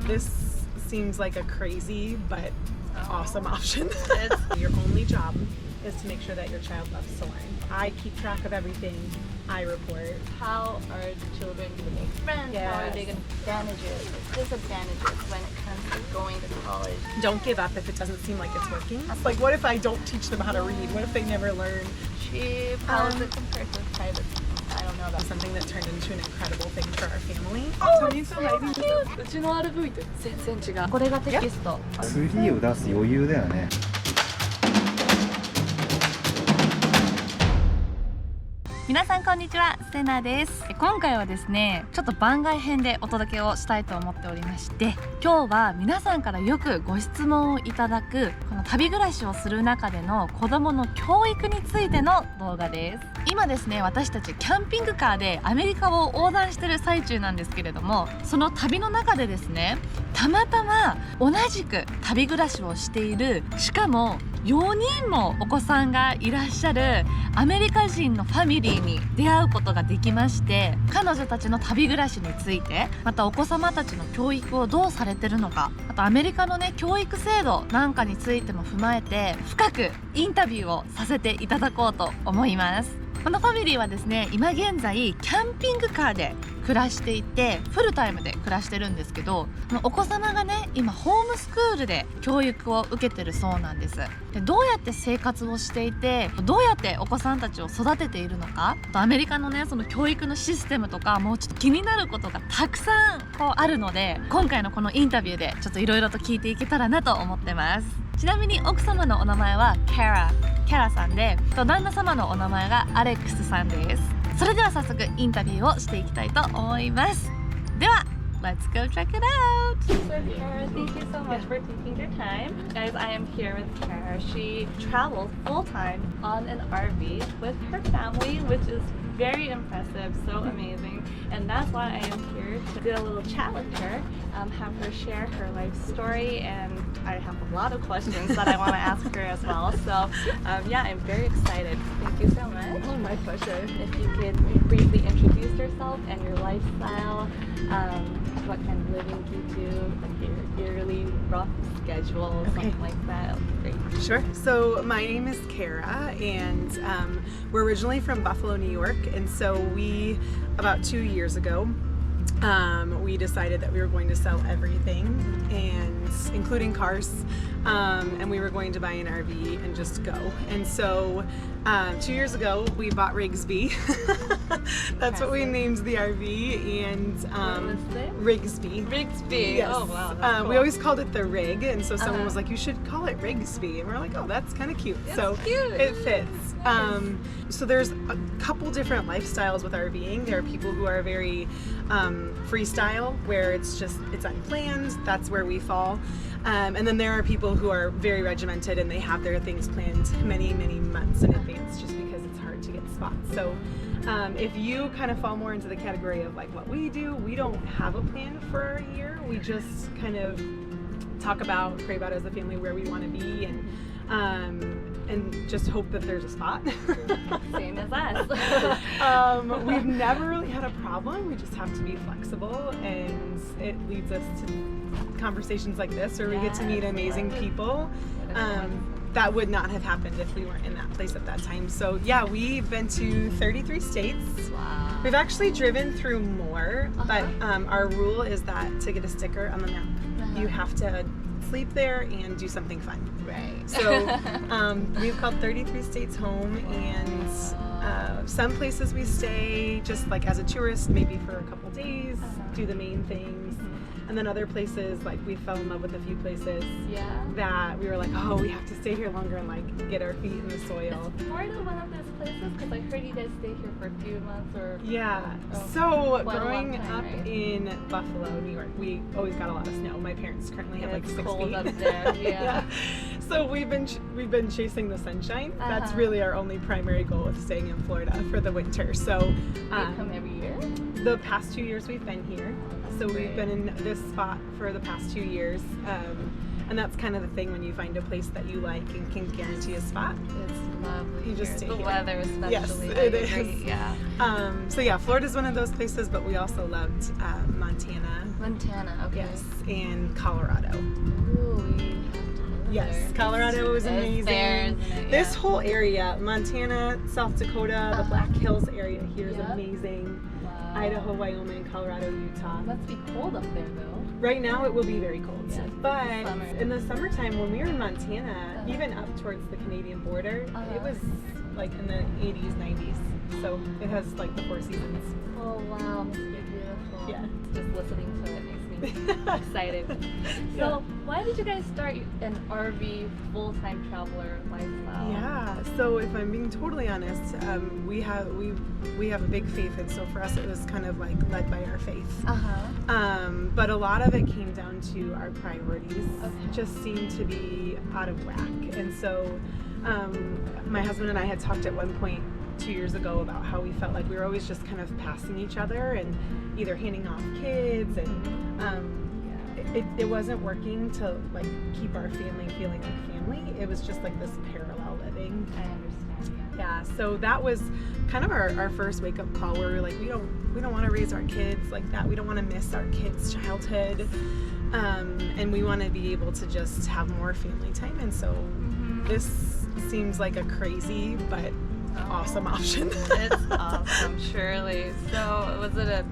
this seems like a crazy but awesome option. Your only job is to make sure that your child loves to learn. I keep track of everything. I report. How are children going to make friends? Yes. How are they going to advantages or disadvantages when it comes to going to college? Don't give up if it doesn't seem like it's working. It's like, what if I don't teach them how to read? What if they never learn? Cheap. How is it compared to private? I don't know. That's Something that turned into an incredible thing for our family. so cute. うちの RV と全然違う。これがテキスト。ツリーを出す余裕だよね。皆さんこんにちは、セナです。今回はですね、ちょっと番外編でお届けをしたいと思っておりまして、今日は皆さんからよくご質問をいただくこの旅暮らしをする中での子供の教育についての動画です。今ですね、私たちキャンピングカーでアメリカを横断してる最中なんですけれども、その旅の中でですね、たまたま同じく旅暮らしをしている、しかも4人もお子さんがいらっしゃるアメリカ人のファミリーに出会うことができまして、彼女たちの旅暮らしについて、またお子様たちの教育をどうされてるのか、あとアメリカのね教育制度なんかについても踏まえて深くインタビューをさせていただこうと思います。このファミリーはですね、今現在キャンピングカーで暮らしていて、フルタイムで暮らしてるんですけど、お子様がね今ホームスクールで教育を受けてるそうなんです。で、どうやって生活をしていて、どうやってお子さんたちを育てているのか、あとアメリカのねその教育のシステムとか、もうちょっと気になることがたくさんあるので、今回のこのインタビューでちょっといろいろと聞いていけたらなと思ってます。ちなみに奥様のお名前はキャラさんで、旦那様のお名前がアレックスさんです。それでは早速インタビューをしていきたいと思います。では Let's go check it out! So Kara, thank you so much for taking your time. Guys, I am here with Kara. She travels full-time on an RV with her family, which is very impressive, so amazing. And that's why I am here to do a little chat with her, have her share her life story, and I have a lot of questions that I want to ask her as well. So yeah, I'm very excited. Thank you so much. Oh, my pleasure. If you could briefly introduce yourself and your lifestyle, what kind of living you do, like your yearly rough schedule, something like that. That would be great. Sure. So my name is Kara, and we're originally from Buffalo, New York, and so we, about 2 years ago, we decided that we were going to sell everything, and including cars, and we were going to buy an RV and just go. And so 2 years ago we bought Rigsby. That's what we named the RV, and Rigsby. Rigsby. Yes. Oh wow. That's cool. We always called it the Rig, and so someone was like, "You should call it Rigsby," and we're like, "Oh, that's kind of cute." It's so cute. It fits. So there's a couple different lifestyles with RVing. There are people who are very freestyle, where it's unplanned. That's where we fall. And then there are people who are very regimented, and they have their things planned many months in advance, just because it's hard to get spots. So if you kind of fall more into the category of like what we do, we don't have a plan for our year. We just kind of pray about as a family where we want to be, and just hope that there's a spot. Same as us. We've never really had a problem. We just have to be flexible, and it leads us to conversations like this where we get to meet amazing people. That would not have happened if we weren't in that place at that time. So yeah, we've been to 33 states. Wow. We've actually driven through more, but our rule is that to get a sticker on the map, you have to sleep there and do something fun. Right. So we've called 33 states home, and some places we stay just like as a tourist, maybe for a couple days, do the main things. And then other places, like we fell in love with a few places that we were like, oh, we have to stay here longer and like get our feet in the soil. Is Florida one of those places? Because I heard you guys stay here for a few months or... Yeah. So growing up in Buffalo, New York, we always got a lot of snow. My parents currently have like 6 feet. Cold up there. Yeah. So we've been chasing the sunshine. That's really our only primary goal with staying in Florida for the winter. So you come every year? The past 2 years we've been here. So we've been in this spot for the past 2 years. And that's kind of the thing when you find a place that you like and can guarantee a spot. It's lovely. You just here. stay the here. weather especially. Yes, I it agree. is. Yeah. So yeah, Florida's one of those places, but we also loved Montana. Montana, okay. Yes, and Colorado. Ooh, we have to go Yes, there. Colorado was It's amazing. there, isn't it? This Yeah. whole area, Montana, South Dakota, the Black Hills area here is Yep. amazing. Wow. Idaho, Wyoming, Colorado, Utah. It must be cold up there though. Right now it will be very cold, Yeah, but summer. in the summertime when we were in Montana, even up towards the Canadian border, it was like in the 80s, 90s. So it has like the 4 seasons. Oh wow, must be beautiful. Yeah. Just listening to it makes me excited. So why did you guys start an RV full-time traveler lifestyle? Yeah. So if I'm being totally honest, we have a big faith, and so for us it was kind of like led by our faith. But a lot of it came down to our priorities. Just seemed to be out of whack, and so my husband and I had talked at one point 2 years ago about how we felt like we were always just kind of passing each other and either handing off kids, and it wasn't working to like keep our family feeling like family. It was just like this parallel living. I understand. Yeah, so that was kind of our first wake up call where we were like, we don't want to raise our kids like that. We don't want to miss our kids' childhood, and we want to be able to just have more family time. And so this seems like a crazy but awesome option. It's awesome, surely. So was it a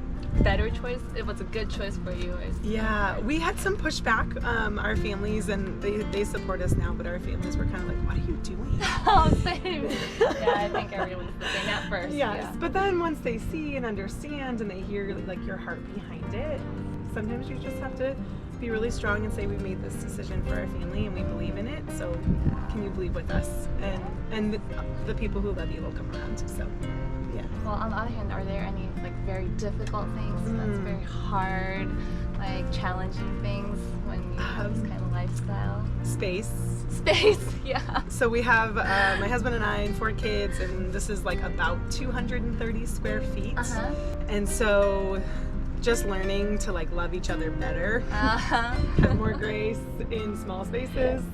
better choice? It was a good choice for you. Yeah, we had some pushback. Our families, and they support us now, but our families were kind of like, what are you doing? Oh, same. Yeah, I think everyone's the same at first. Yes, Yeah. but then once they see and understand and they hear like your heart behind it, sometimes you just have to be really strong and say we made this decision for our family and we believe in it, so can you believe with us? And the people who love you will come around. So yeah. Well, on the other hand, are there any like very difficult things that's very hard, like challenging things when you have this kind of lifestyle? Space. Yeah. So we have my husband and I and 4 kids, and this is like about 230 square feet. And so just learning to like love each other better, have more grace in small spaces.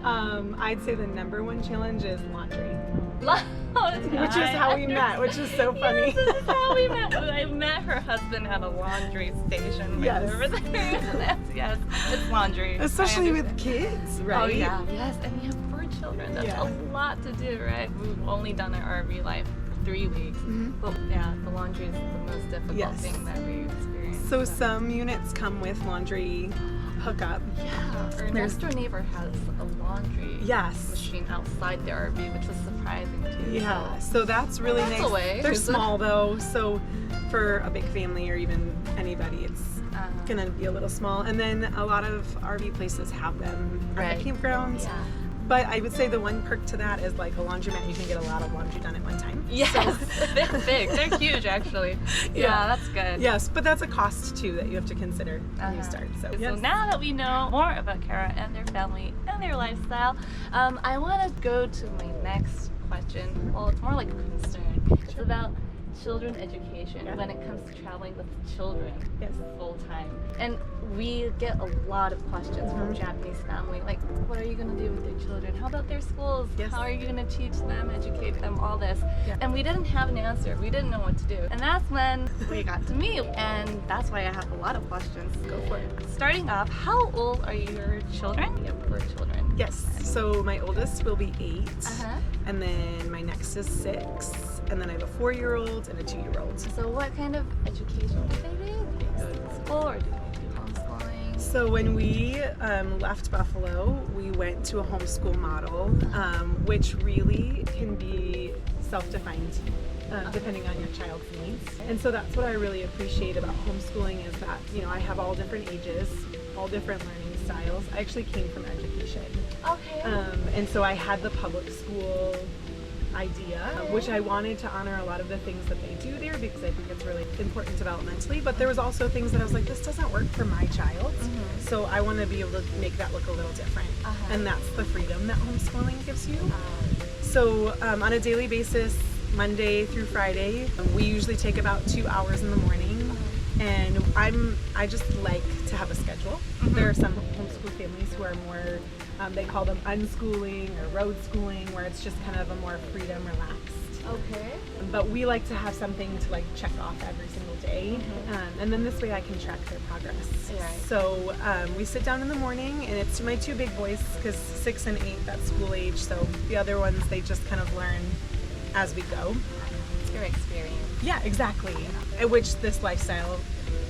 I'd say the number one challenge is laundry. Which is how we met, which is so funny. Yes, this is how we met. I met her husband at a laundry station. Yes. Over there. Yes, it's laundry. Especially with kids, right? Oh yeah, yes, and you have 4 children. That's Yeah. a lot to do, right? We've only done our RV life 3 weeks, but yeah, the laundry is the most difficult thing that we experience. So some units come with laundry hookup. Yeah, our next door neighbor has a laundry Yes. machine outside the RV, which was surprising too. Yeah, so that's really That's nice. a way, They're isn't it? small though, so for a big family or even anybody, it's gonna be a little small. And then a lot of RV places have them at the campgrounds. Yeah. But I would say the one perk to that is like a laundromat, you can get a lot of laundry done at one time. Yes, they're big. They're huge, actually. Yeah, that's good. Yes, but that's a cost too that you have to consider when you start. So, So now that we know more about Kara and their family and their lifestyle, I want to go to my next question. Well, it's more like a concern. It's about children education when it comes to traveling with children full time. And we get a lot of questions from Japanese family, like, what are you going to do with your children? How about their schools? How are you going to teach them, educate them, all this? And we didn't have an answer. We didn't know what to do. And that's when we got to meet. And that's why I have a lot of questions. Go for it. Starting off, how old are your children? You have 4 children. Yes, so my oldest will be 8, and then my next is 6, and then I have a 4-year-old and a 2-year-old. So what kind of education do they do? Do they go to school or do they do homeschooling? So when we left Buffalo, we went to a homeschool model, which really can be self-defined depending on your child's needs. And so that's what I really appreciate about homeschooling is that, you know, I have all different ages, all different learning styles. I actually came from education. Okay. And so I had the public school idea, which I wanted to honor a lot of the things that they do there because I think it's really important developmentally, but there was also things that I was like, this doesn't work for my child, so I want to be able to make that look a little different, and that's the freedom that homeschooling gives you. So on a daily basis, Monday through Friday. We usually take about 2 hours in the morning, and I just like to have a schedule. There are some homeschool families who are more, they call them unschooling or road schooling, where it's just kind of a more freedom, relaxed. Okay. But we like to have something to like check off every single day, and then this way I can track their progress. Right. So we sit down in the morning, and it's my 2 big boys, because 6 and 8, that's school age, so the other ones, they just kind of learn as we go. It's your experience. Yeah, exactly. Which this lifestyle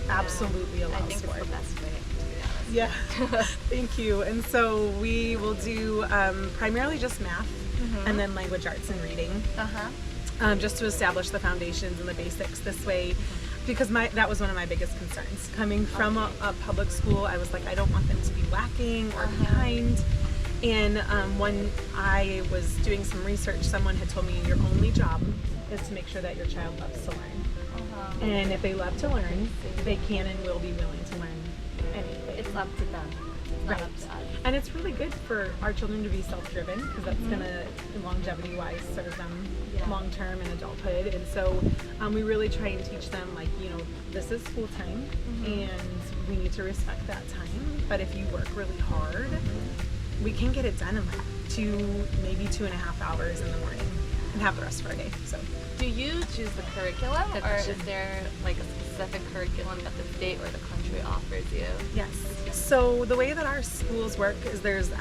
absolutely allows I think for. it's the best way, to be honest. Yeah, thank you. And so we will do primarily just math, and then language arts and reading, just to establish the foundations and the basics this way, because that was one of my biggest concerns. Coming from a public school, I was like, I don't want them to be lacking or behind. And when I was doing some research, someone had told me your only job is to make sure that your child loves to learn. And if they love to learn, they can and will be willing to learn anything. It's up to them. It's not up to us. And it's really good for our children to be self-driven, because that's going to, longevity-wise, serve them long-term in adulthood. And so we really try and teach them, like, you know, this is school time, and we need to respect that time. But if you work really hard, we can get it done in like 2, maybe 2.5 hours in the morning, and have the rest of our day. So. Do you choose the curriculum, or is there like a specific curriculum that the state or the country offers you? Yes. So the way that our schools work is there's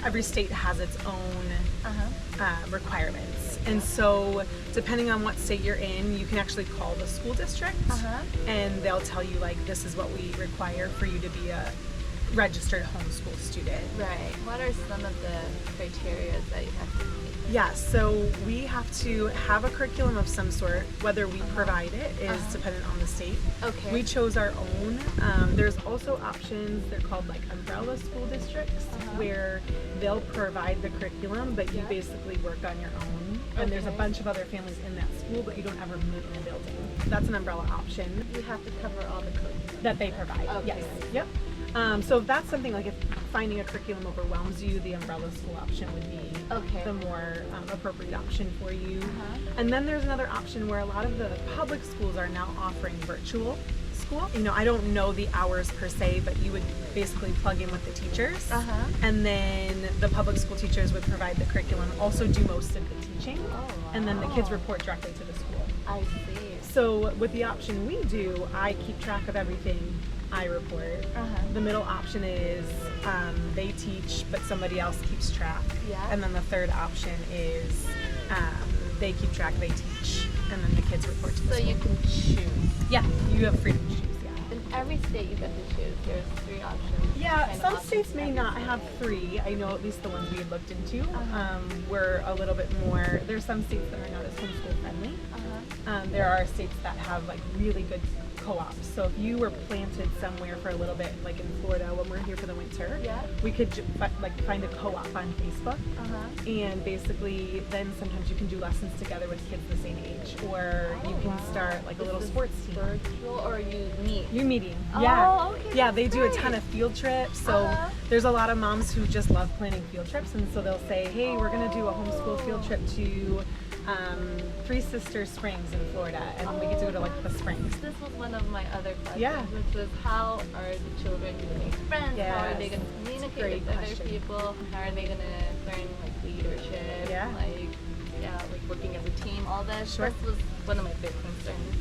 every state has its own requirements, and so depending on what state you're in, you can actually call the school district, and they'll tell you like, this is what we require for you to be a registered homeschool student. Right. What are some of the criteria that you have to meet? Yeah, so we have to have a curriculum of some sort. Whether we provide it is dependent on the state. Okay. We chose our own. There's also options, they're called like umbrella school districts, where they'll provide the curriculum, but you basically work on your own. And there's a bunch of other families in that school, but you don't ever meet in a building. That's an umbrella option. You have to cover all the codes That they provide, Okay. yes. Yep. So if that's something like, if finding a curriculum overwhelms you, the umbrella school option would be the more appropriate option for you. And then there's another option where a lot of the public schools are now offering virtual school. You know, I don't know the hours per se, but you would basically plug in with the teachers, and then the public school teachers would provide the curriculum, also do most of the teaching, and then the kids report directly to the school. I see. So with the option we do, I keep track of everything, I report. The middle option is they teach, but somebody else keeps track. And then the third option is they keep track, they teach, and then the kids report to the So school. you can choose. Yeah, you have freedom to choose, In every state you get to choose. There's 3 options. Yeah, Kind of some options states may every not state. have 3. I know at least the ones we had looked into. We're a little bit more, there's some states that are not as homeschool friendly. There are states that have like really good co-ops. So if you were planted somewhere for a little bit, like in Florida when we're here for the winter, we could find a co-op on Facebook, and basically then sometimes you can do lessons together with kids the same age, or you can start like a little sports team. Virtual, or you meet? You're meeting. Yeah. Okay, Yeah, that's they do a great. ton of field trips. So there's a lot of moms who just love planning field trips, and so they'll say, hey, we're going to do a homeschool field trip to Three Sisters Springs in Florida, and we get to go to like the springs. This was one of my other questions, which was how are the children going to make friends? How are they going to communicate great with other question. people? How are they going to learn like leadership? Like working as a team, all that. Sure. This was one of my big concerns.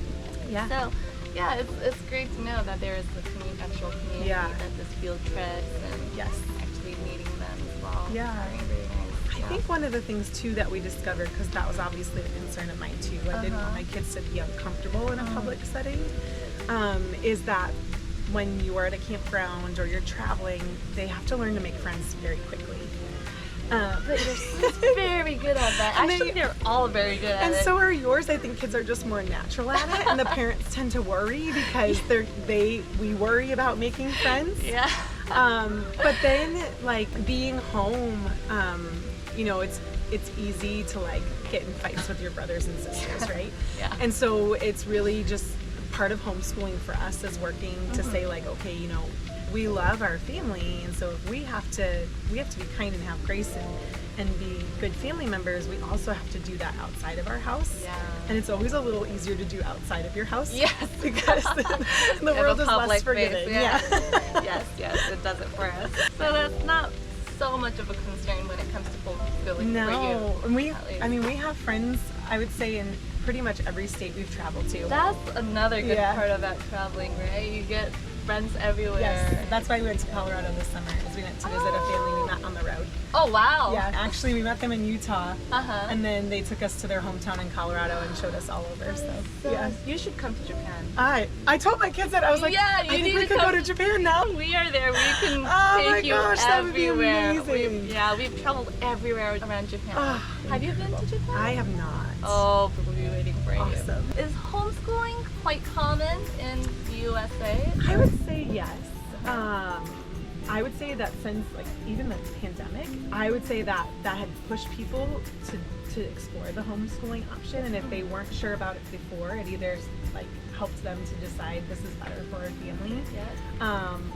Yeah. So yeah, it's great to know that there is the actual community Yeah. that this field trips and actually meeting them as well. Yeah. Very, very nice. I think one of the things too that we discovered, because that was obviously a concern of mine too, I didn't want my kids to be uncomfortable in a public setting, is that when you are at a campground or you're traveling, they have to learn to make friends very quickly. But your son's very good at that. And Actually, they're all very good at And it. so are yours. I think kids are just more natural at it, and the parents tend to worry because we worry about making friends. Yeah. But then like being home, you know, it's easy to like get in fights with your brothers and sisters, right? Yeah. And so it's really just part of homeschooling for us is working to say like, okay, you know, we love our family, and so if we have to be kind and have grace and be good family members, we also have to do that outside of our house. Yeah. And it's always a little easier to do outside of your house. Yes. Because the world is less forgiving. Yeah. yes, it does it for us. So that's not so much of a concern when it comes to homeschooling for you. No, and we have friends, I would say, in pretty much every state we've traveled to. That's another good part about traveling, right? You get friends everywhere. Yes, that's why we went to Colorado this summer, because we went to visit a family we met on the road. Oh, wow. Yeah, actually we met them in Utah, Uh-huh. and then they took us to their hometown in Colorado and showed us all over, so yeah. You should come to Japan. I told my kids that, I was like, Yeah, I you think need we to could go come. to Japan now. We are there. We can Oh my take you gosh, that would be everywhere. amazing. We've traveled everywhere around Japan. Ah, Have you been to Japan? I have not. Oh, we'll be waiting for Awesome. you. Is homeschooling quite common in the USA? I would say yes. I would say that since even the pandemic, I would say that had pushed people to explore the homeschooling option, and if they weren't sure about it before, it either helped them to decide this is better for our family,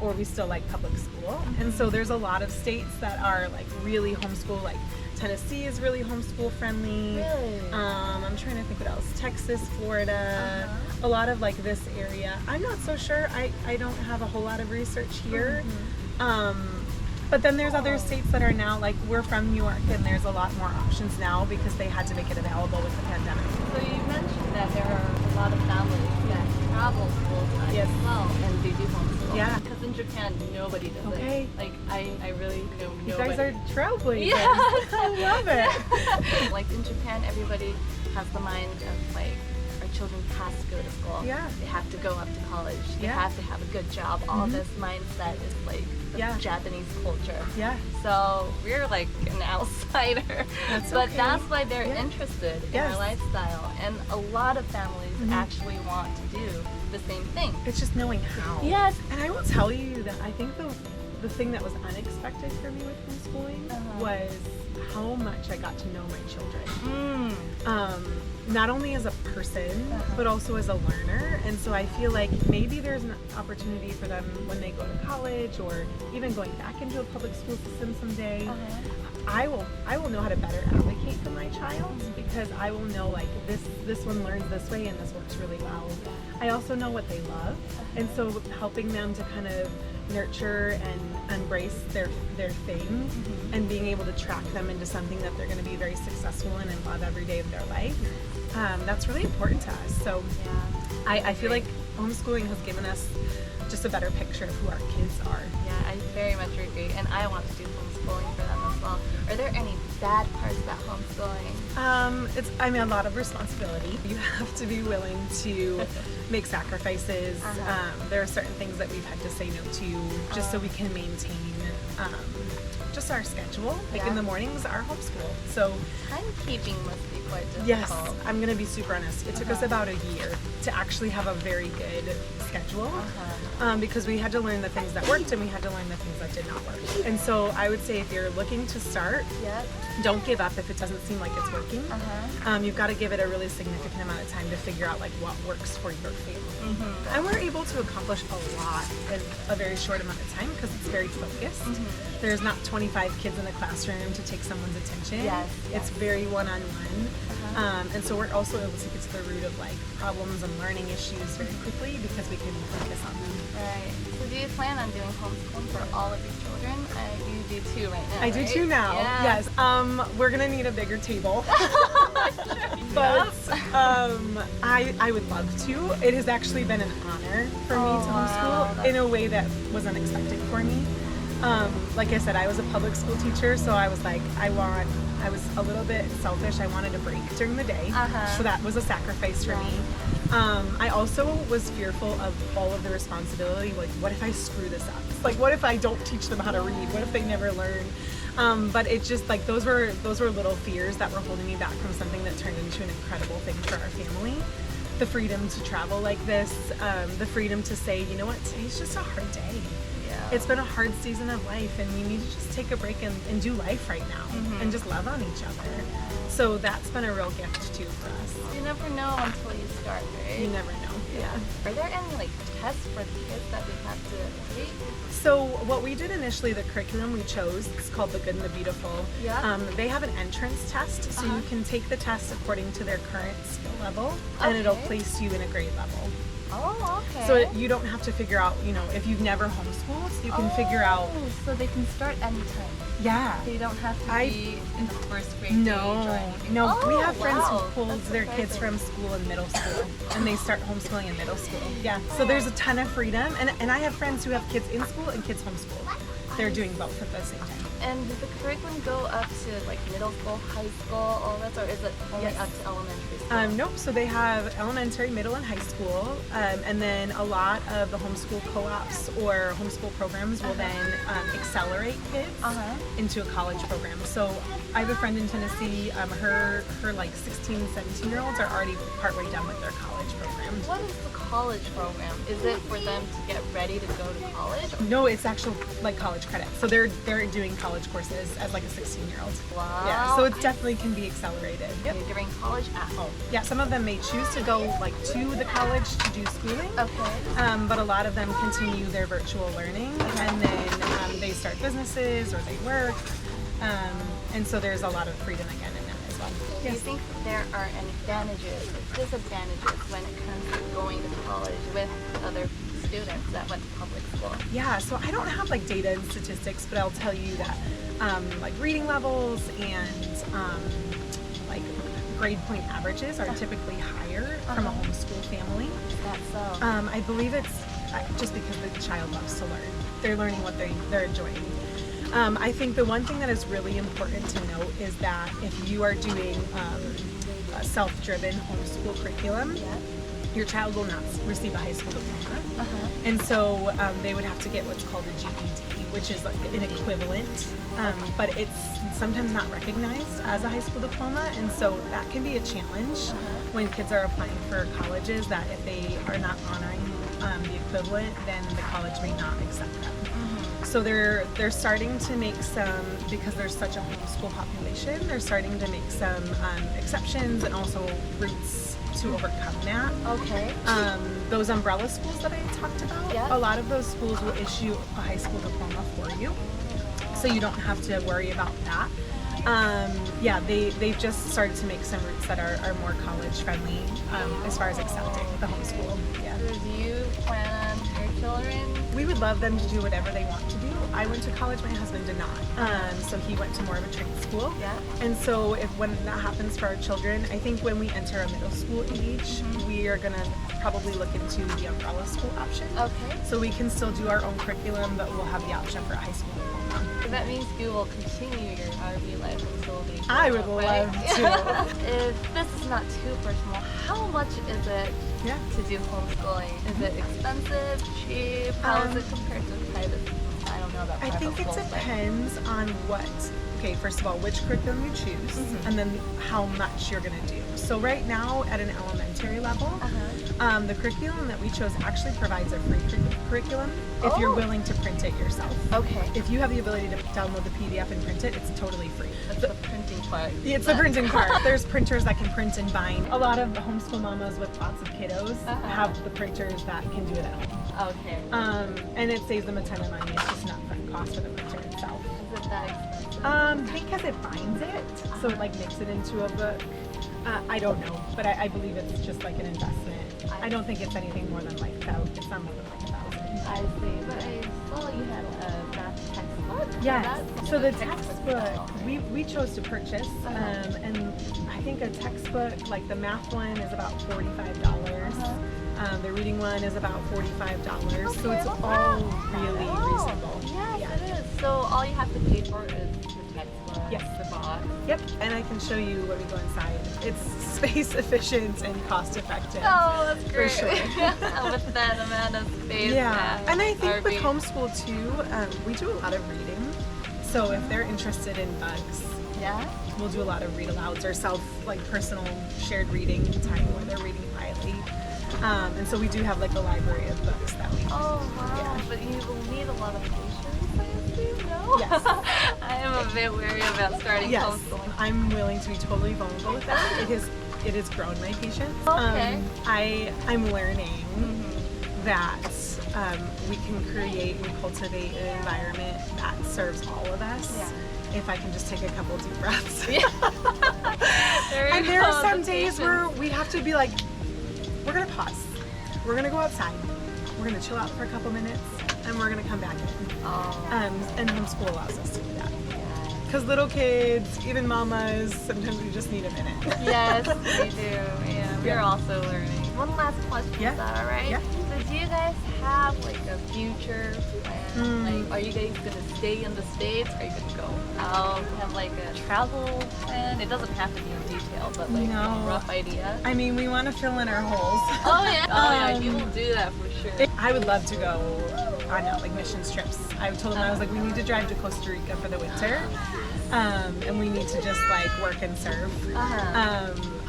or we still like public school. And so there's a lot of states that are really homeschool, like Tennessee is really homeschool friendly. Really? I'm trying to think what else. Texas, Florida, a lot of this area. I'm not so sure. I don't have a whole lot of research here. But then there's other states that are now, we're from New York, and there's a lot more options now because they had to make it available with the pandemic. So you mentioned that there are a lot of families that travel full time Yes. as well, and they do homeschool. Yeah. Because in Japan, nobody does Okay. it. I really know You nobody. guys are trailblazers. Yeah. I love it. In Japan, everybody has the mind of our children have to go to school. Yeah. They have to go up to college. They Yeah. have to have a good job. All this mindset is the Yeah. Japanese culture. Yeah. So we're an outsider. That's But okay. that's why they're Yeah. interested in Yes. our lifestyle. And a lot of families actually want to do the same thing. It's just knowing how. Yes. And I will tell you that I think the thing that was unexpected for me with homeschooling was how much I got to know my children. Not only as a person, but also as a learner. And so I feel like maybe there's an opportunity for them when they go to college or even going back into a public school system someday. I will know how to better advocate for my child because I will know this one learns this way and this works really well. I also know what they love, and so helping them to kind of nurture and embrace their thing and being able to track them into something that they're going to be very successful in and love every day of their life, that's really important to us. So I feel like homeschooling has given us just a better picture of who our kids are. Yeah, I very much agree. And I want to do homeschooling for them as well. Are there any bad parts about homeschooling? It's a lot of responsibility. You have to be willing to make sacrifices. There are certain things that we've had to say no to just so we can maintain just our schedule. In the mornings, our homeschool. So Timekeeping must be quite difficult. yes, I'm gonna be super honest. It took us about a year to actually have a very good schedule because we had to learn the things that worked and we had to learn the things that did not work. And so I would say if you're looking to start, don't give up if it doesn't seem like it's working. You've got to give it a really significant amount of time to figure out what works for your family. And we're able to accomplish a lot in a very short amount of time because it's very focused. There's not 25 kids in the classroom to take someone's attention. It's very one-on-one. And so we're also able to get to the root of problems and learning issues very quickly because we can focus on them. Right. So do you plan on doing homeschooling for all of your children? You do too right now, I do right? too now. Yeah. Yes. We're gonna need a bigger table. But I would love to. It has actually been an honor for me to homeschool in a way that was unexpected for me. Like I said, I was a public school teacher, so I was I was a little bit selfish. I wanted a break during the day, so that was a sacrifice for me. I also was fearful of all of the responsibility. What if I screw this up? What if I don't teach them how to read? What if they never learn? But it's just those were little fears that were holding me back from something that turned into an incredible thing for our family. The freedom to travel like this, the freedom to say, you know what, today's just a hard day. It's been a hard season of life and we need to just take a break and do life right now and just love on each other. So that's been a real gift too for us. You never know until you start, right? You never know. Are there any like tests for the kids that they have to take? So what we did initially, the curriculum we chose, it's called The Good and the Beautiful. Yeah. They have an entrance test, so you can take the test according to their current skill level, and it'll place you in a grade level. Oh, okay. So you don't have to figure out, you know, if you've never homeschooled, you can figure out. So they can start anytime. Yeah. They don't have to be in the first grade No, age or anything. no. Oh, We have friends wow. who pulled That's their kids surprising. from school in middle school, and they start homeschooling in middle school. Yeah. So there's a ton of freedom, and I have friends who have kids in school and kids homeschool. They're doing both at the same time. And does the curriculum go up to like middle school, high school, all that, or is it only Yes. up to elementary school? Nope. So they have elementary, middle, and high school, and then a lot of the homeschool co-ops or homeschool programs will then accelerate kids into a college program. So I have a friend in Tennessee. Her like 16, 17-year-olds are already partway done with their college program. What is the college program? Is it for them to get ready to go to college? No, it's actual like college credit. So they're doing college courses as like a 16-year-old. Wow. Yeah. So it definitely can be accelerated. Yep. During college at home. Yeah, some of them may choose to go like to the college to do schooling, Okay. but a lot of them continue their virtual learning, and then they start businesses or they work, and so there's a lot of freedom again in that as well. Do you think there are any advantages or disadvantages when it comes to going to college with other students that went to public school? Yeah, so I don't have like data and statistics, but I'll tell you that like reading levels and like grade point averages are typically higher from a homeschool family. That's so. I believe it's just because the child loves to learn. They're learning what they're enjoying. I think the one thing that is really important to note is that if you are doing a self-driven homeschool curriculum, your child will not receive a high school diploma. And so they would have to get what's called a GED, which is like an equivalent, but it's sometimes not recognized as a high school diploma. And so that can be a challenge when kids are applying for colleges, that if they are not honoring the equivalent, then the college may not accept them. So they're starting to make some, because there's such a homeschool population, they're starting to make some exceptions and also routes to overcome that. Okay. Those umbrella schools that I talked about, a lot of those schools will issue a high school diploma for you, so you don't have to worry about that. They've just started to make some routes that are more college friendly as far as accepting the homeschool. Yeah. So do you plan on your children? We would love them to do whatever they want to do. I went to college, my husband did not. So he went to more of a trade school. Yeah. And so when that happens for our children, I think when we enter a middle school age, we are gonna probably look into the umbrella school option. Okay. So we can still do our own curriculum, but we'll have the option for a high school diploma. So that means you will continue your RV life until they grow I would up, love right? to. If this is not too personal, how much is it Yeah. to do homeschooling? Is it expensive, cheap? How is it compared to private schools? I don't know about I private think it schools, but- depends on okay, first of all, which curriculum you choose, and then how much you're gonna do. So right now at an elementary level, the curriculum that we chose actually provides a free curriculum if you're willing to print it yourself. Okay. If you have the ability to download the PDF and print it, it's totally free. That's the printing part. It's the printing part. There's printers that can print and bind. A lot of the homeschool mamas with lots of kiddos have the printers that can do it at home. Okay. And it saves them a ton of money. It's just an upfront cost for the printer itself. Is it that expensive? Because it binds it, so it like makes it into a book. I don't know, but I believe it's just like an investment. I don't think it's anything more than like it's not more than like $1,000. I see. But I saw you had a math textbook. Yes. So the textbook textbook we chose to purchase, and I think a textbook like the math one is about $45. The reading one is about $45. So it's all really reasonable. Yes, it is. So all you have to pay for is the textbook. Yes. The box. Yep. And I can show you when we go inside. It's space efficient and cost effective. Oh, that's great. For sure. With that amount of space. Yeah, and I think with RV. homeschool too, we do a lot of reading. So if they're interested in bugs, we'll do a lot of read alouds or personal shared reading time where they're reading quietly. And so we do have like a library of books that we. Oh wow! Yeah. But you will need a lot of patience, I assume, no? Yes. I am a bit wary about starting Yes, homeschooling. I'm willing to be totally vulnerable with that. It is it has grown my patience. Okay. I'm learning that we can create and cultivate an environment that serves all of us. Yeah. If I can just take a couple deep breaths. There And you there go, are some the days patience. where we have to be like, we're gonna pause. We're gonna go outside. We're gonna chill out for a couple minutes, and we're gonna come back in. And homeschool allows us to do that. Because little kids, even mamas, sometimes we just need a minute. Yes, we do. Yeah, we're also learning. One last question, Yeah. is that all right? Yeah. So do you guys have like a future plan? Like, are you guys gonna stay in the States? Are you gonna go out? Have like a travel plan? It doesn't have to be in detail, but like No. a rough idea. I mean, we want to fill in our holes. Oh yeah, you will do that for sure. I would love to go on like missions trips. I told them I was like, we need to drive to Costa Rica for the winter, and we need to just like work and serve.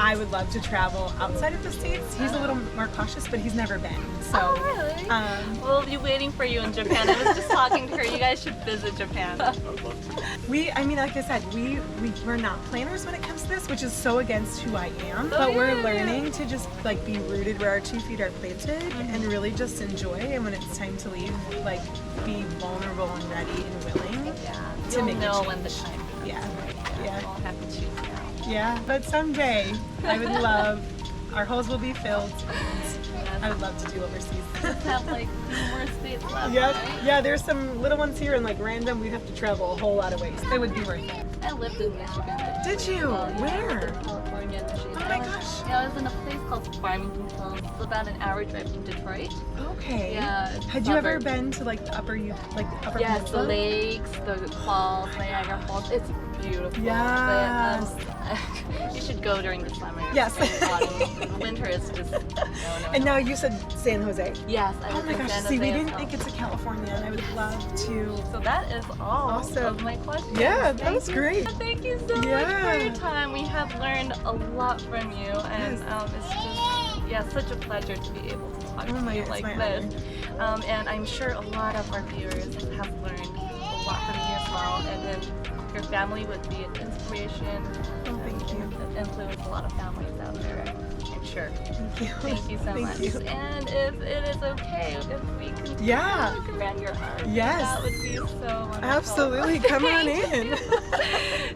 I would love to travel outside of the States. He's a little more cautious, but he's never been. So Oh really? We'll be waiting for you in Japan. I was just talking to her. You guys should visit Japan. I mean, like I said, we're not planners when it comes to this, which is so against who I am. But we're learning to just like be rooted where our 2 feet are planted and really just enjoy. And when it's time to leave, like be vulnerable and ready and willing. Yeah, To you'll make a know change. when the time comes. Yeah. Right? Yeah. You won't have to choose now. Yeah, but someday I would love, our holes will be filled. And I would love to do overseas. Just have like 2 more states left. Yep. Right? Yeah, there's some little ones here and like random, we have to travel a whole lot of ways. It would be worth it. I lived in Michigan. actually. Did you? Well, yeah, Where? California, Michigan. Oh my gosh. Yeah, I was in a place called Farmington Hills. It's about an hour drive from Detroit. Okay. Yeah. it's Had you ever suburb. been to like the upper Yes, the Peninsula? lakes, the falls, Niagara Falls. It's beautiful. Yes. But, you should go during the summer. Yes. and autumn. Winter is just no. And now you said San Jose. Yes, I Oh was my in gosh, San see, we Jose as didn't well. make it to California and I would love to. So that is all Awesome. of my questions. Yeah, that Thank was you. great. Thank you so much for Yeah. your time. We have learned a lot from you, and it's just such a pleasure to be able to talk to you it's like my this. And I'm sure a lot of our viewers have learned a lot from you as well. And then your family would be an inspiration. Thank you. It influenced a lot of families out there. I'm sure. Thank you. Thank you so Thank much. you. And if it is okay, if we can Yeah. grant your heart, Yes. that would be so wonderful. Absolutely, come on in.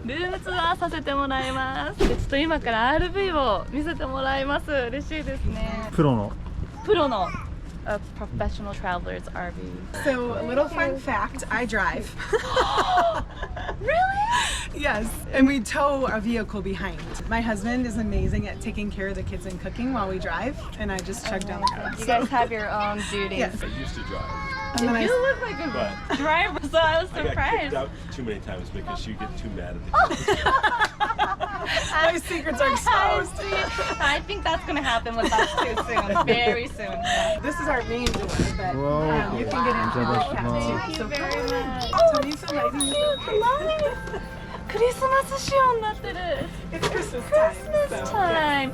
ルームツアーさせてもらいます。ちょっと今から RV を見せてもらいます。嬉しいですね。プロのプロの a professional traveler's RV. So, a little fun fact, I drive. Really? Yes, and we tow a vehicle behind. My husband is amazing at taking care of the kids and cooking while we drive, and I just chug down the road. You guys have your own duties. Yes. I used to drive, And then You I, look like a but driver, so I was I got kicked surprised. out too many times because she get too mad at the kids. my secrets are I exposed. see. I think that's gonna happen with us too soon, very soon. This is our main door, but Wow. you can get in through the Wow. cat Thank too. you very much. Tell me some lighting. Hello. クリスマス仕様になってる。 It's Christmas time. Christmas so, yeah. time.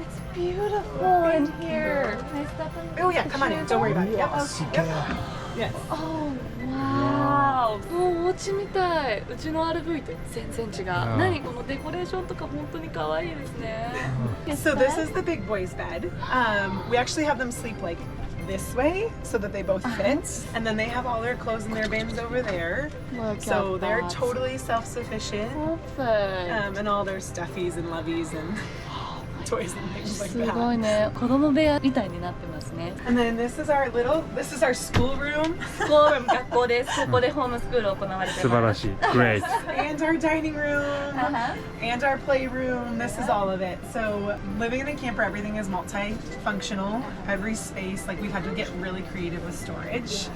It's beautiful in here. Can I step in? Oh yeah, come on in. Don't worry about it. Yep. Yes. Oh, wow. もうお家みたい。うちの RV と全然違う。何このデコレーションとか本当に可愛いですね。 So this is the big boy's bed. We actually have them sleep like this way so that they both fit, and then they have all their clothes in their bins over there. Look So at they're that. totally self-sufficient, Perfect. and all their stuffies and loveys and toys and things like すごい that. ね。子供部屋みたいになってますね。 And then this is our school room 学校です。ここでホームスクール行われてます。素晴らしい Great and our dining room Uh-huh. and our playroom. This is all of it. So living in a camper, everything is multi-functional. Every space, like we've had to get really creative with storage.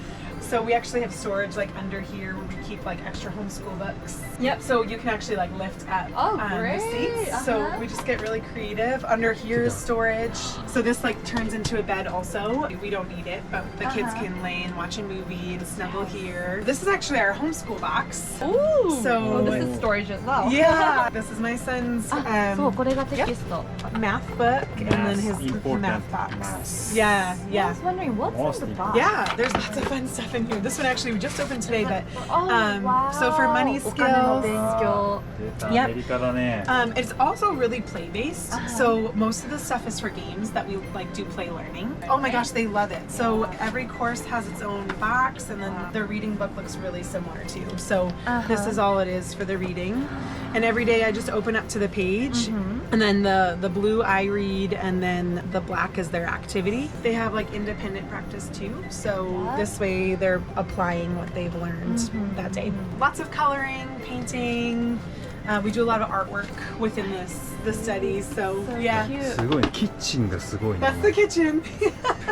So we actually have storage like under here where we keep like extra homeschool books. Yep. So you can actually like lift up Oh, the great. seats. So Uh-huh. we just get really creative. Under here is storage. So this like turns into a bed also. We don't need it, but the kids can lay and watch a movie and snuggle here. This is actually our homeschool box. Ooh. So- Oh, this is storage as well. Yeah. This is my son's そう、これがテキスト。 math book and then his Important math box. math. Yeah, I yeah. was wondering what's Most in the box. Yeah, there's lots of fun stuff in in here. This one actually we just opened today, but wow. so for money お金の skills. 勉強。出たアメリカだね。 It's also really play based. So most of the stuff is for games that we like do play learning. Oh my gosh, they love it. So every course has its own box, and then the reading book looks really similar too. So this is all it is for the reading. And every day I just open up to the page, and then the blue I read, and then the black is their activity. They have like independent practice too. So this way they're applying what they've learned that day. Lots of coloring, painting. We do a lot of artwork within the studies. So yeah, すごいね。キッチンがすごいね。 that's the kitchen.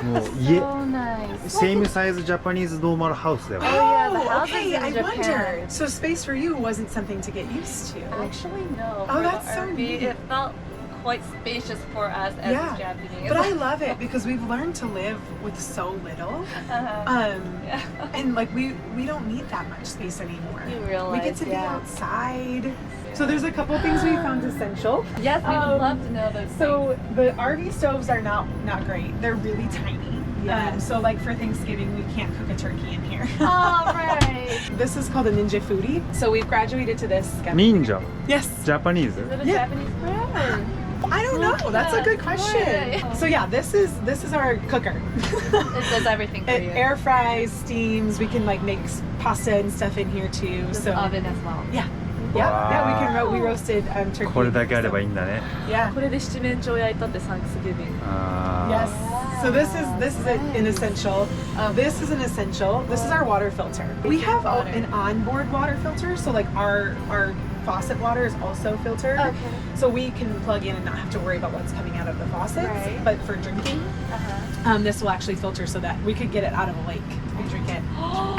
もう家 So nice. same size Japanese normal house だよ。 yeah, the Oh, houses okay. in I Japan. wonder. So space for you wasn't something to get used to. Actually, no. Oh, For that's the so RV, neat. it felt quite spacious for us as Yeah. Japanese. But I love it because we've learned to live with so little. Yeah. And like we don't need that much space anymore. You realize, we get to be yeah. outside. So there's a couple things we found essential. Yes, we would love to know those So the RV stoves are not great. They're really tiny. Yes. So like for Thanksgiving, we can't cook a turkey in here. All right. This is called a ninja foodie. So we've graduated to this. 忍者 Yes. ジャパニーズ Is it a Yeah. Japanese brand? I don't know. That's a good question. Right. So yeah, this is our cooker. It does everything for It you. air fries, steams. We can like make pasta and stuff in here too. This So oven as well. yeah, yeah. We can we roasted turkey. これだけあればいいんだね。 Yeah. これで七面鳥焼いたって Thanksgiving。あ Yes. So this is an essential. This is an essential. This is our water filter. We have an onboard water filter, so like our faucet water is also filtered. Okay. So we can plug in and not have to worry about what's coming out of the faucets. Right. But for drinking, this will actually filter so that we could get it out of a lake and drink it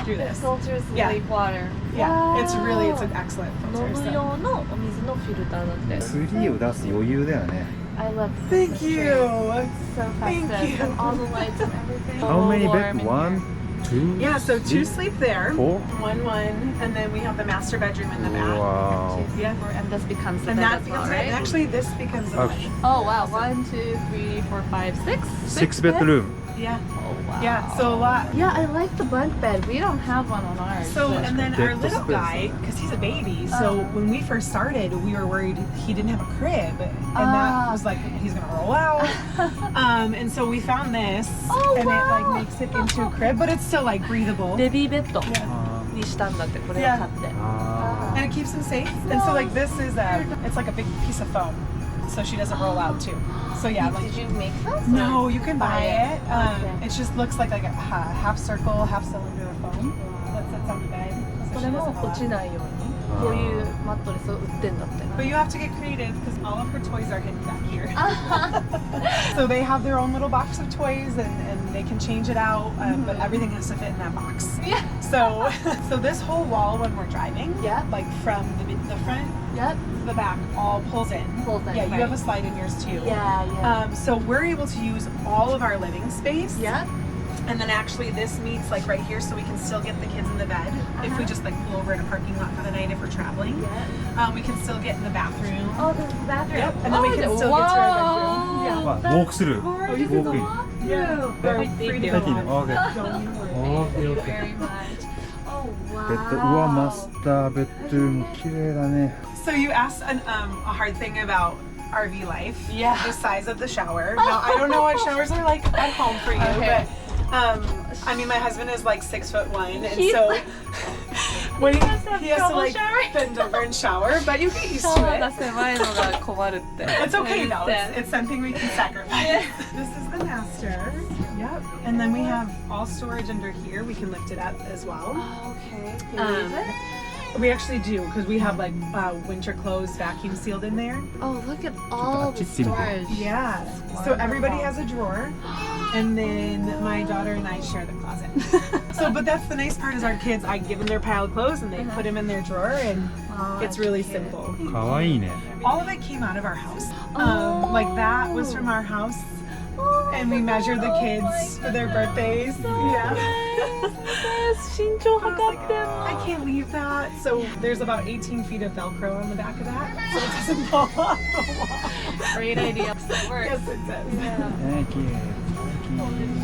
through It this. filters Yeah. lake water. Yeah, it's an excellent 飲 filter. む So. 用のお水のフィルターだって。ツリーを出す余裕だよね。 I love Thank you. So Thank festive. you. And all the lights and everything. How many Warm bed? in One, here. two, Yeah, so two three, sleep there. four. One, and then we have the master bedroom in the back. Wow. Yeah. And this becomes the And bed that as well, becomes it. right? And actually, this becomes the Okay. bed. Oh wow, 1, 2, 3, 4, 5, 6. 6 bedroom. Yeah. Oh wow. Yeah. So a lot. Yeah, I like the bunk bed. We don't have one on ours. So but- and then Bed our to little space. guy, because he's a baby. So when we first started, we were worried he didn't have a crib, and that was like he's gonna roll out. And so we found this, Oh, and it wow. like makes it into a crib, but it's still like breathable. ベビーベッド Yeah. にしたんだってこれを買って。あ And it keeps him safe. And so like this is it's like a big piece of foam, so she doesn't roll out too. So yeah, like Did you make this? no, you can buy it. Okay. It just looks like a half circle, half cylinder of foam that sits on the bed. So こ she れも doesn't roll 落ち out. ないようにこういうマットレスを売ってんだって。 But you have to get creative because all of her toys are hidden back here. So they have their own little box of toys and they can change it out, but everything has to fit in that box. Yeah. So this whole wall when we're driving, Yeah. like from the front Yep. to the back, all pulls in. Pulls in, Yeah, you right. have a slide in yours too. Yeah. So we're able to use all of our living space. Yeah. And then actually this meets like right here so we can still get the kids in the bed if we just like pull over in a parking lot for the night if we're traveling. Yeah. We can still get in the bathroom. Oh, this is the bathroom. Yep. And then we can still get to our bedroom. あ、ウォークスルー。 Oh, ウ you ォ can ークイン。 walk through. Yeah. We're free to go 入っていいの？ on. OK。 Don't you worry. Thank you OK。 very much. Oh, wow. ベッド、うわ、マスターベッドルーム綺麗だね。 So you asked a hard thing about RV life. Yeah. The size of the shower. Now I don't know what showers are like at home for you, Okay. but I mean my husband is like 6'1", and He's- so when must have he has to trouble like showering. bend over and shower, but you get used シャ to ワーが it. 狭いのが困るって。 It's okay though. understand. It's something we can sacrifice. This is the master. Yep. And then we have all storage under here. We can lift it up as well. Oh, okay. Can you Um, use it? We actually do because we have like winter clothes vacuum sealed in there. Oh, look at all the storage. Yeah. So everybody has a drawer, and then my daughter and I share the closet. So, but that's the nice part is our kids. I give them their pile of clothes, and they put them in their drawer, and it's really simple. かわいいね。 All of it came out of our house. Like that was from our house, and we measured the kids for their birthdays. Yeah. 身長 I was 測 like, ってん I の。 can't leave that. So there's about 18 feet of Velcro on the back of that, so it doesn't fall off the wall. Great idea. It works. Yes, it does. Thank you. Thank you.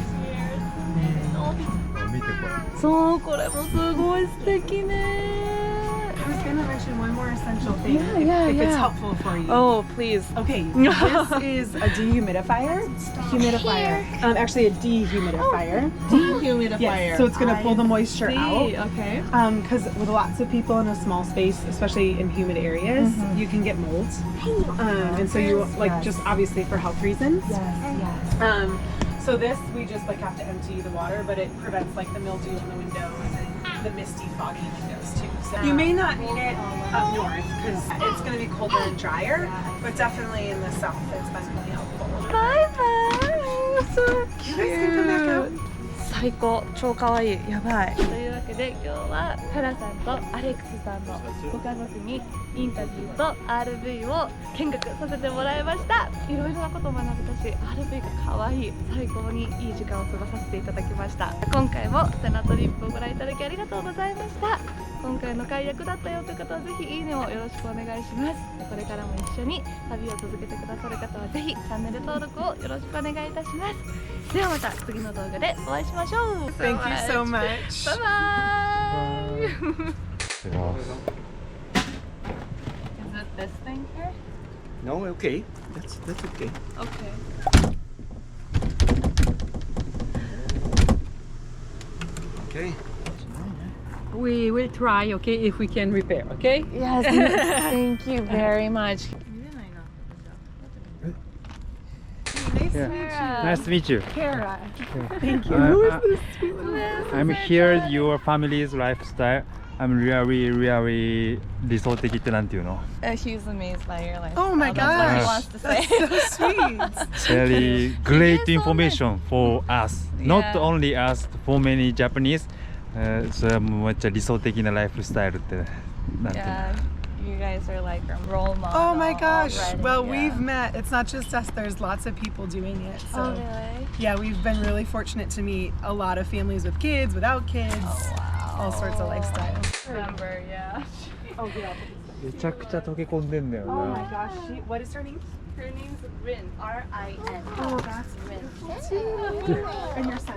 見てれ。そうこれもすごい素敵ね。 I was gonna mention one more essential thing Yeah, if it's yeah. helpful for you. Oh please. Okay, this is a dehumidifier. Humidifier. Actually a dehumidifier. Dehumidifier. Yes, so it's gonna pull the moisture out. Okay. Because with lots of people in a small space, especially in humid areas, you can get molds. And so you like just obviously for health reasons. Yes. So this we just like have to empty the water, but it prevents like the mildew in the windows and the misty, foggy windows too. So you may not need it up north because it's going to be colder and drier, but definitely in the south it's been really helpful. Bye bye. So You guys can come back out. cute. 最高、超可愛い、やばい。というわけで今日はカラさんとアレックスさんのご家族にインタビューと RV を見学させてもらいました。いろいろなことを学べたし、RV が可愛い、最高にいい時間を過ごさせていただきました。今回もセナトリップをご覧いただきありがとうございました。今回の回役だったよという方はぜひいいねをよろしくお願いします。これからも一緒に旅を続けてくださる方はぜひチャンネル登録をよろしくお願いいたします。ではまた次の動画でお会いしましょう。 Thank you so much. バイバイ。Is it this thing here? No, okay. That's okay. Okay. Okay. We will try, okay, if we can repair, okay? Yes, thank you very much. Nice to meet you. Kara. Thank you. Who is this sweet little I'm here, your family's lifestyle. I'm really 理想的ってなんていうの He's amazed by your life. Oh my That's what he gosh. wants to say. That's so sweet. Very great information for us. Not Yeah. only us, for many Japanese. それはもうめっちゃ理想的なライフスタイルってなんていうの Yeah, you guys are like a role model. Oh my gosh. already, Well, yeah. we've met. It's not just us. There's lots of people doing it. So Oh really? yeah, we've been really fortunate to meet a lot of families with kids, without kids, all sorts of lifestyles. Remember, yeah. Oh yeah. めちゃくちゃ溶け込んでんだよ Oh my な gosh. What is her name? Her name's Rin. R-I-N. Oh, that's Rin. And your son.